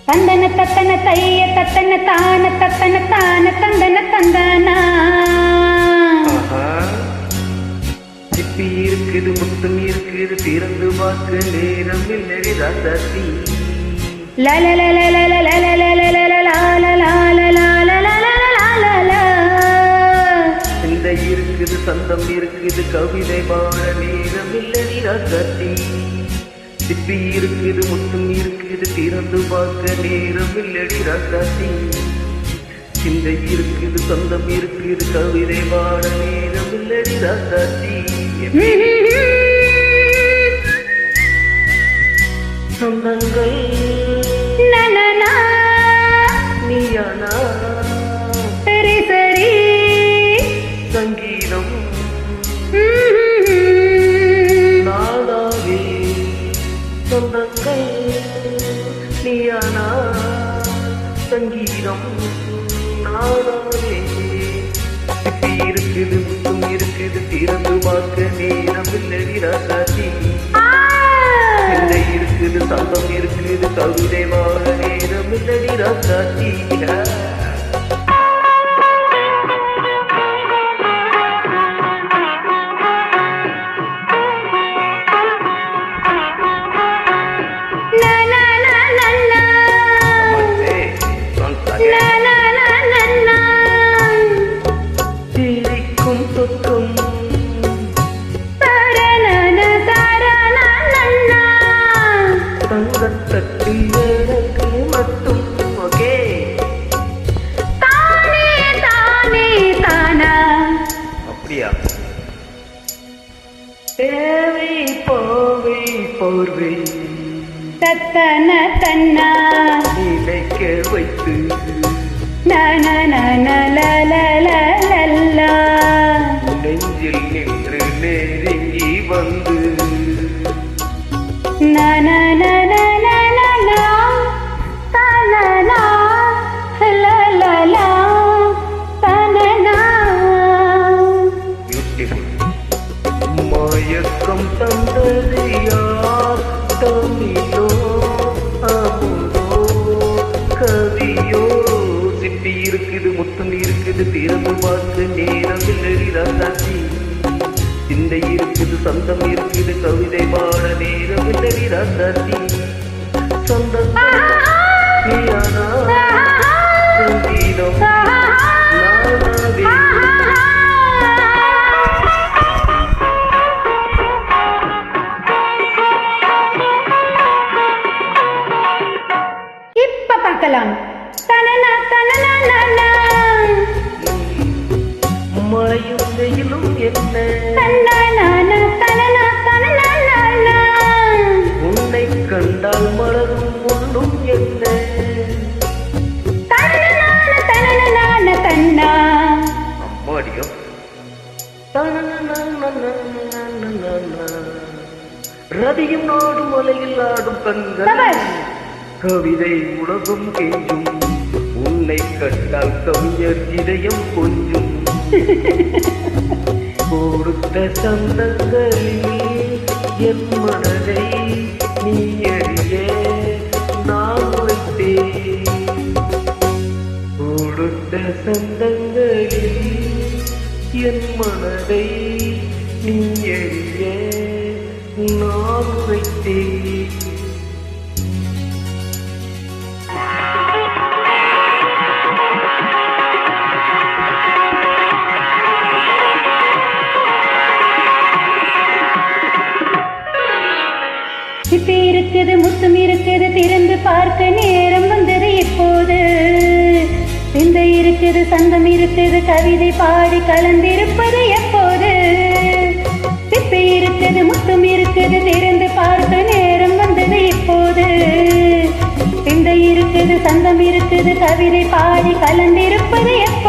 தந்தன தத்தன தைய தத்தன தான தத்தன தான தந்தன தந்தானா. சிப்பி இருக்குது முத்தம் இருக்குது திறந்து பார்க்க நேரம் இல்லை ராசாத்தி. இந்த இருக்குது சந்தம் இருக்குது கவிதை பாட நேரம் இல்லை ராசாத்தி. சிப்பி இருக்குது முத்தம் இருக்குது திறந்து பார்க்க நேரம் இல்லடி ராசாத்தி. சிந்தை இருக்குது சொந்தம் இருக்குது கவிதை பாட நேரம் இல்லடி ராசாத்தி. சொந்தங்கள் நீயானா சரி சரி சங்கீதம் நாளாவே. சொந்தங்கள் நீயானா சங்கீதம் நாளாவே. சிப்பி இருக்குது முத்தம் இருக்குது திறந்து பார்க்க நேரம் இல்லடி ராசாத்தி. சிந்தை இருக்குது சந்தம் இருக்குது கவிதை வாழ நேரம் இல்லடி ராசாத்தி. சிரிக்கும் சொக்கும் தங்கத்தட்டில் எனக்கு மட்டும் ஓகே. தானே தானே தானா. அப்படியா? தேவை போவை போர்வை தத்தன தன்னா நிலைக்க வைத்து நனநனலலலலலா. நெஞ்சில் நின்று நெருங்கி வந்து நனநனலலலா தனனா லலலா தனனா. பியூட்டிஃபுல். மயக்கம் தந்தது யார்? தமிழோ அமுதோ கவியோ? சிப்பி இருக்குது முத்தம் இருக்குது திறந்து பார்க்க நேரம் இல்லடி ராசாத்தி. சிந்தை இருக்குது சந்தம் இருக்குது கவிதை பாட நேரம் இல்லடி ராசாத்தி. சொந்தம் நீயானா சங்கீதம் நானாவே. இப்ப பார்க்கலாம். தனனா தனனா. மழையும் வெயிலும் என்ன உன்னை கண்டால் மலரும் முள்ளும் என்ன? அம்மாடியோ. ரதியும் நாடும் மலையில் ஆடும் கண்கள் கவிதை உலகம் கெஞ்சும். உன்னை கண்டால் கவிஞர் இதயம் கொஞ்சும். கொடுத்த சந்தங்களில் என் மனதை நீ அறிய நான் வைத்தேன். கொடுத்த சந்தங்களில் என் மனதை நீ அறிய நான் வைத்தேன். சிப்பி இருக்குது முத்தம் இருக்குது திறந்து பார்க்க நேரம் வந்தது இப்போது. சிந்தை இருக்குது சந்தம் இருக்குது கவிதை பாடி கலந்திருப்பது எப்போது. சிப்பி இருக்குது முத்தம் இருக்குது திறந்து பார்க்க நேரம் வந்தது இப்போது. சிந்தை இருக்குது சந்தம் இருக்குது கவிதை பாடி கலந்திருப்பது எப்போது.